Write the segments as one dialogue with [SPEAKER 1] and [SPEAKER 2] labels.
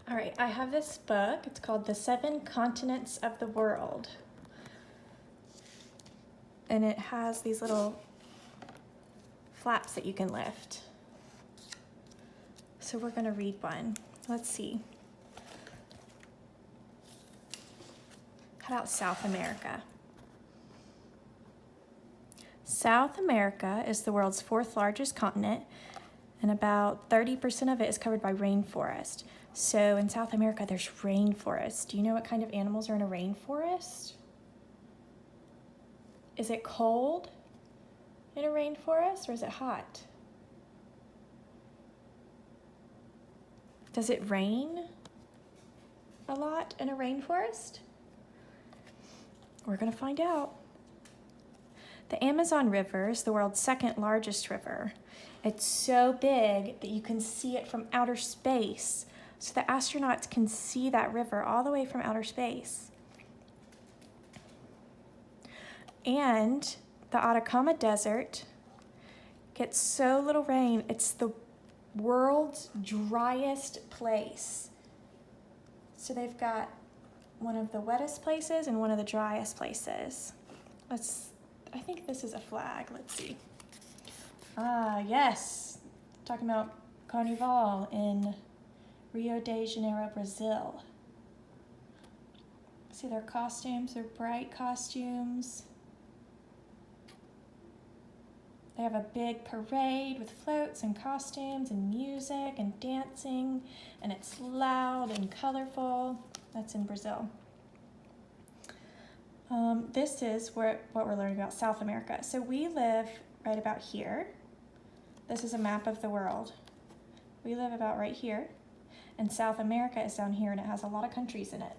[SPEAKER 1] All right, I have this book. It's called The Seven Continents of the World. And it has these little flaps that you can lift. So we're going to read one. Let's see. How about South America? South America is the world's fourth largest continent, and about 30% of it is covered by rainforest. So in South America, there's rainforest. Do you know what kind of animals are in a rainforest? Is it cold in a rainforest, or is it hot? Does it rain a lot in a rainforest? We're going to find out. The Amazon River is the world's second largest river. It's so big that you can see it from outer space. So the astronauts can see that river all the way from outer space. And the Atacama Desert gets so little rain, it's the world's driest place. So they've got one of the wettest places and one of the driest places. I think this is a flag. Let's see. Ah, yes. Talking about Carnival in Rio de Janeiro, Brazil. See their costumes, they're bright costumes. They have a big parade with floats and costumes and music and dancing, and it's loud and colorful. That's in Brazil. This is what we're learning about South America. So we live right about here. This is a map of the world. We live about right here, and South America is down here, and it has a lot of countries in it.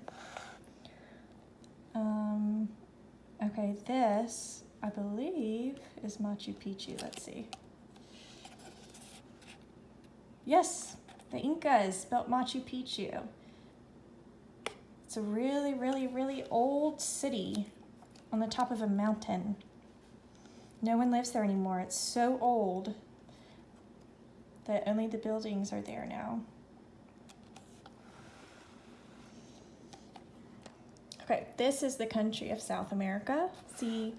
[SPEAKER 1] Okay, this, I believe, is Machu Picchu. Let's see. Yes, the Incas built Machu Picchu. It's a really, really, really old city on the top of a mountain. No one lives there anymore. It's so old that only the buildings are there now. Okay, this is the country of South America. See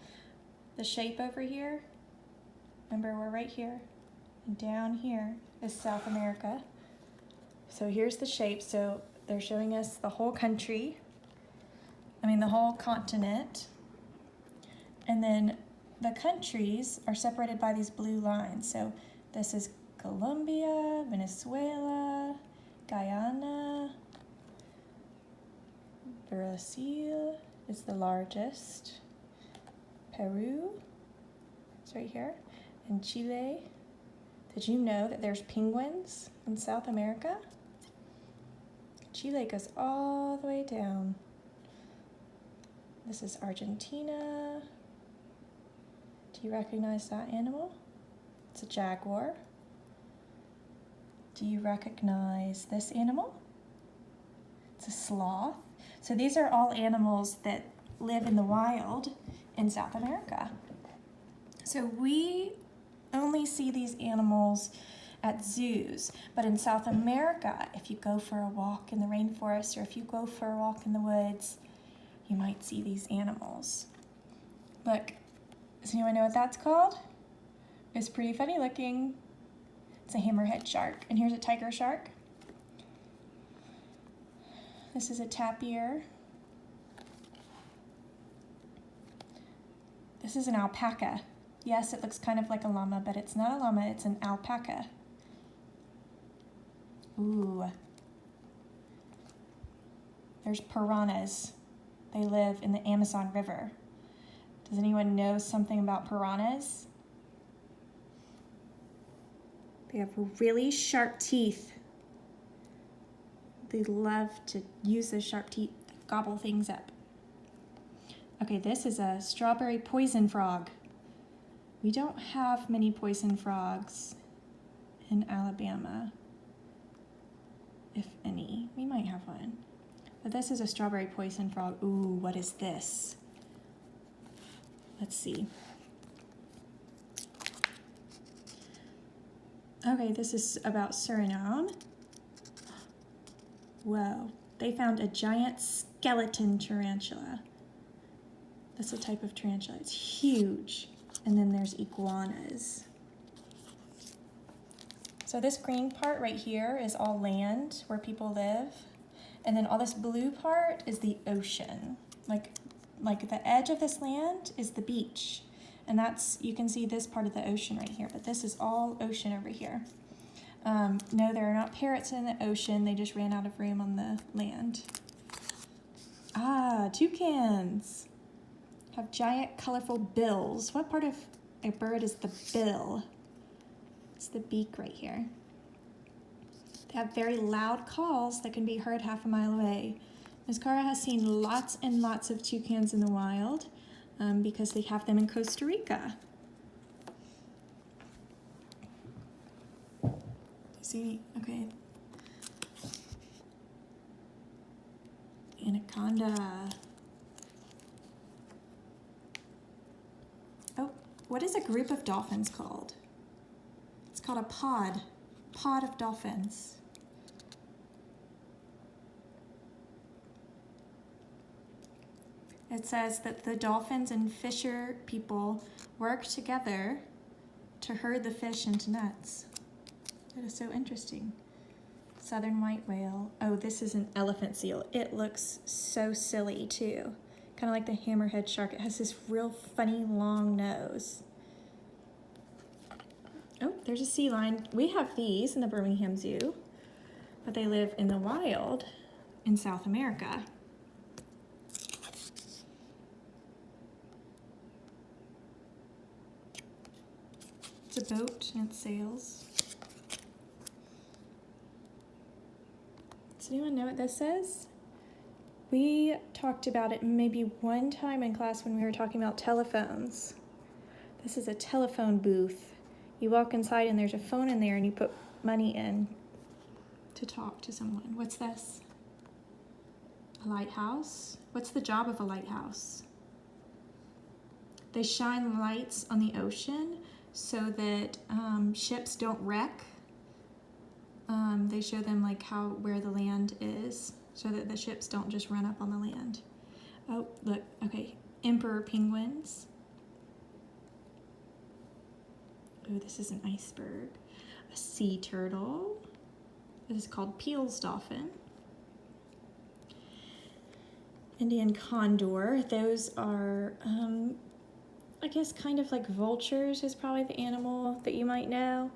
[SPEAKER 1] the shape over here? Remember, we're right here. And down here is South America. So here's the shape. So they're showing us the whole country. The whole continent. And then the countries are separated by these blue lines. So this is Colombia, Venezuela, Guyana, Brazil is the largest. Peru, it's right here, and Chile. Did you know that there's penguins in South America? Chile goes all the way down. This is Argentina. Do you recognize that animal? It's a jaguar. Do you recognize this animal? It's a sloth. So these are all animals that live in the wild in South America. So we only see these animals at zoos, but in South America, if you go for a walk in the rainforest or if you go for a walk in the woods, you might see these animals. Look, does anyone know what that's called? It's pretty funny looking. It's a hammerhead shark, and here's a tiger shark. This is a tapir. This is an alpaca. Yes, it looks kind of like a llama, but it's not a llama, it's an alpaca. Ooh. There's piranhas. They live in the Amazon River. Does anyone know something about piranhas? They have really sharp teeth. They love to use those sharp teeth to gobble things up. Okay, this is a strawberry poison frog. We don't have many poison frogs in Alabama, if any. We might have one. But this is a strawberry poison frog. Ooh, what is this? Let's see. Okay, this is about Suriname. Whoa, they found a giant skeleton tarantula. That's a type of tarantula. It's huge. And then there's iguanas. So this green part right here is all land where people live. And then all this blue part is the ocean. Like the edge of this land is the beach. And that's, you can see this part of the ocean right here, but this is all ocean over here. No, there are not parrots in the ocean. They just ran out of room on the land. Ah, toucans have giant colorful bills. What part of a bird is the bill? It's the beak right here. They have very loud calls that can be heard half a mile away. Ms. Cara has seen lots and lots of toucans in the wild because they have them in Costa Rica. See, okay. Anaconda. Oh, what is a group of dolphins called? It's called a pod. Pod of dolphins. It says that the dolphins and fisher people work together to herd the fish into nets. That is so interesting. Southern white whale. Oh, this is an elephant seal. It looks so silly too. Kind of like the hammerhead shark. It has this real funny long nose. Oh, there's a sea lion. We have these in the Birmingham Zoo, but they live in the wild in South America. It's a boat and it sails. Does anyone know what this says? We talked about it maybe one time in class when we were talking about telephones. This is a telephone booth. You walk inside and there's a phone in there and you put money in to talk to someone. What's this? A lighthouse? What's the job of a lighthouse? They shine lights on the ocean so that ships don't wreck. They show them like where the land is so that the ships don't just run up on the land. Oh, look, okay, emperor penguins. Oh, this is an iceberg. A sea turtle. This is called Peale's dolphin. Indian condor. Those are, I guess, kind of like vultures is probably the animal that you might know.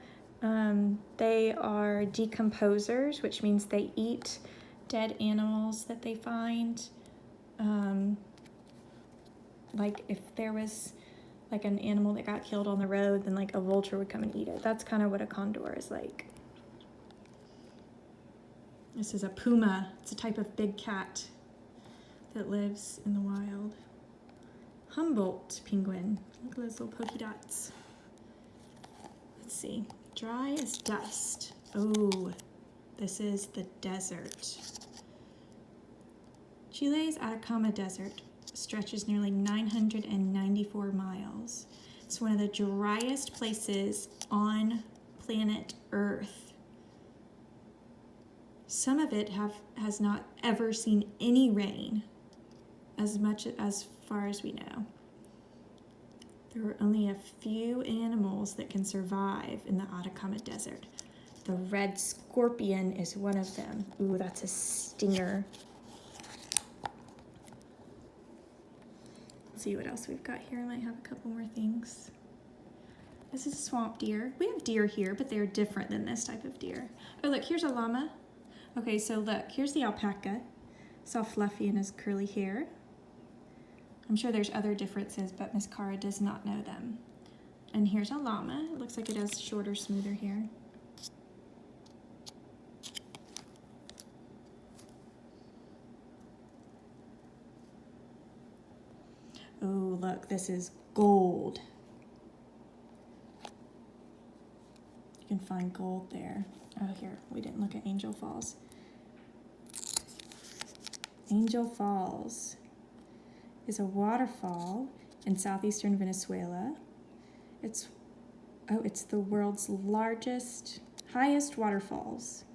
[SPEAKER 1] They are decomposers, which means they eat dead animals that they find. Like if there was like an animal that got killed on the road, then like a vulture would come and eat it. That's kind of what a condor is like. This is a puma. It's a type of big cat that lives in the wild. Humboldt penguin. Look at those little pokey dots. Let's see. Dry as dust. Oh, this is the desert. Chile's Atacama Desert stretches nearly 994 miles. It's one of the driest places on planet Earth. Some of it has not ever seen any rain, as far as we know. There are only a few animals that can survive in the Atacama Desert. The red scorpion is one of them. Ooh, that's a stinger. Let's see what else we've got here. I might have a couple more things. This is a swamp deer. We have deer here, but they're different than this type of deer. Oh, look, here's a llama. Okay, so look, here's the alpaca. It's all fluffy and has curly hair. I'm sure there's other differences, but Miss Cara does not know them. And here's a llama. It looks like it has shorter, smoother hair. Oh, look, this is gold. You can find gold there. Oh, here, we didn't look at Angel Falls. Angel Falls is a waterfall in southeastern Venezuela. It's the world's highest waterfalls.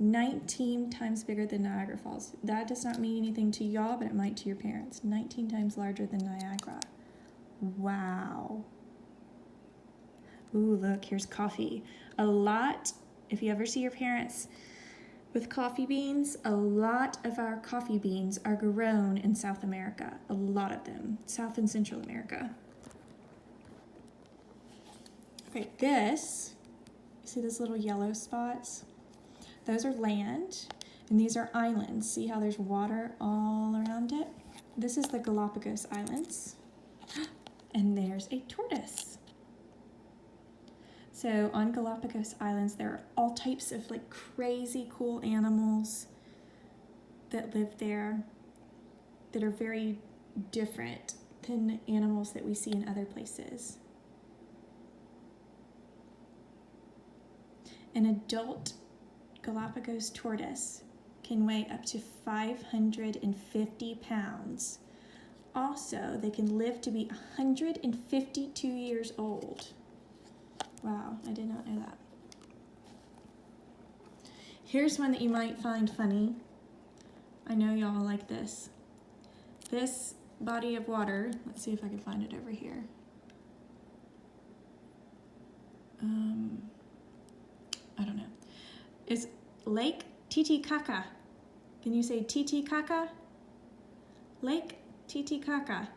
[SPEAKER 1] 19 times bigger than Niagara Falls. That does not mean anything to y'all, but it might to your parents. 19 times larger than Niagara. Wow. Ooh, look, here's coffee. A lot, if you ever see your parents with coffee beans, a lot of our coffee beans are grown in South America. A lot of them, South and Central America. Okay, this, you see those little yellow spots? Those are land, and these are islands. See how there's water all around it? This is the Galapagos Islands, and there's a tortoise. So on Galapagos Islands, there are all types of like crazy cool animals that live there that are very different than animals that we see in other places. An adult Galapagos tortoise can weigh up to 550 pounds. Also, they can live to be 152 years old. Wow, I did not know that. Here's one that you might find funny. I know y'all like this. This body of water, let's see if I can find it over here. I don't know. It's Lake Titicaca. Can you say Titicaca? Lake Titicaca.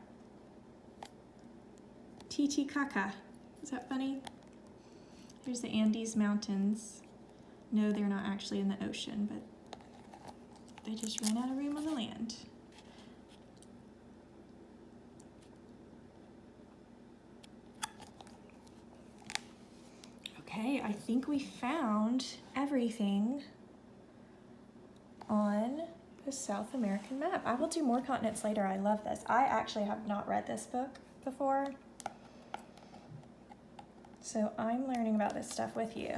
[SPEAKER 1] Titicaca. Is that funny? Here's the Andes Mountains. No, they're not actually in the ocean, but they just ran out of room on the land. Okay, I think we found everything on the South American map. I will do more continents later. I love this. I actually have not read this book before, so I'm learning about this stuff with you.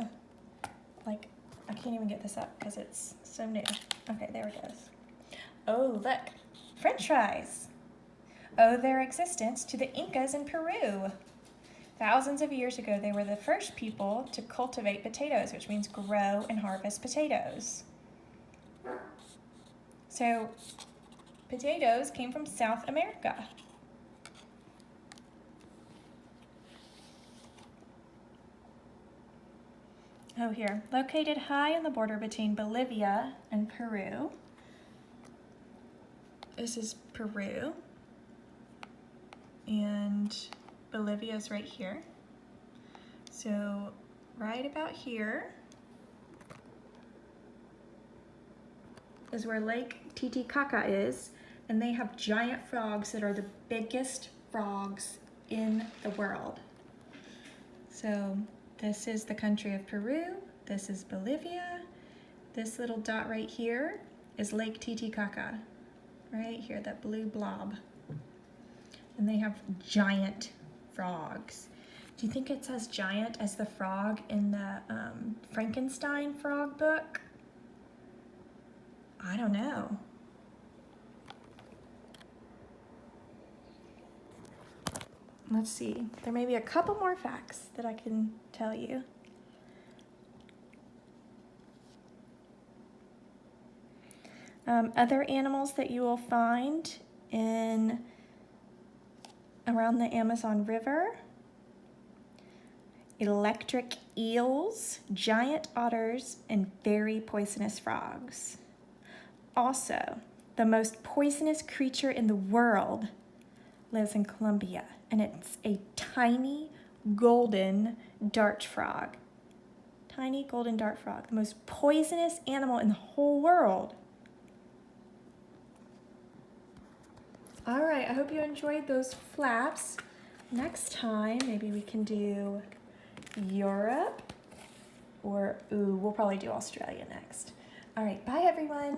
[SPEAKER 1] Like, I can't even get this up because it's so new. Okay, there it goes. Oh, look, French fries owe their existence to the Incas in Peru. Thousands of years ago, they were the first people to cultivate potatoes, which means grow and harvest potatoes. So, potatoes came from South America. Oh, here. Located high on the border between Bolivia and Peru. This is Peru. And Bolivia is right here. So right about here is where Lake Titicaca is, and they have giant frogs that are the biggest frogs in the world. So this is the country of Peru, this is Bolivia, this little dot right here is Lake Titicaca, right here, that blue blob. And they have giant frogs. Do you think it's as giant as the frog in the Frankenstein frog book? I don't know. Let's see. There may be a couple more facts that I can tell you. Other animals that you will find in around the Amazon River: electric eels, giant otters, and very poisonous frogs. Also, the most poisonous creature in the world lives in Colombia, and it's a tiny golden dart frog. Tiny golden dart frog, the most poisonous animal in the whole world. All right, I hope you enjoyed those flaps. Next time, maybe we can do Europe, or we'll probably do Australia next. All right, bye everyone.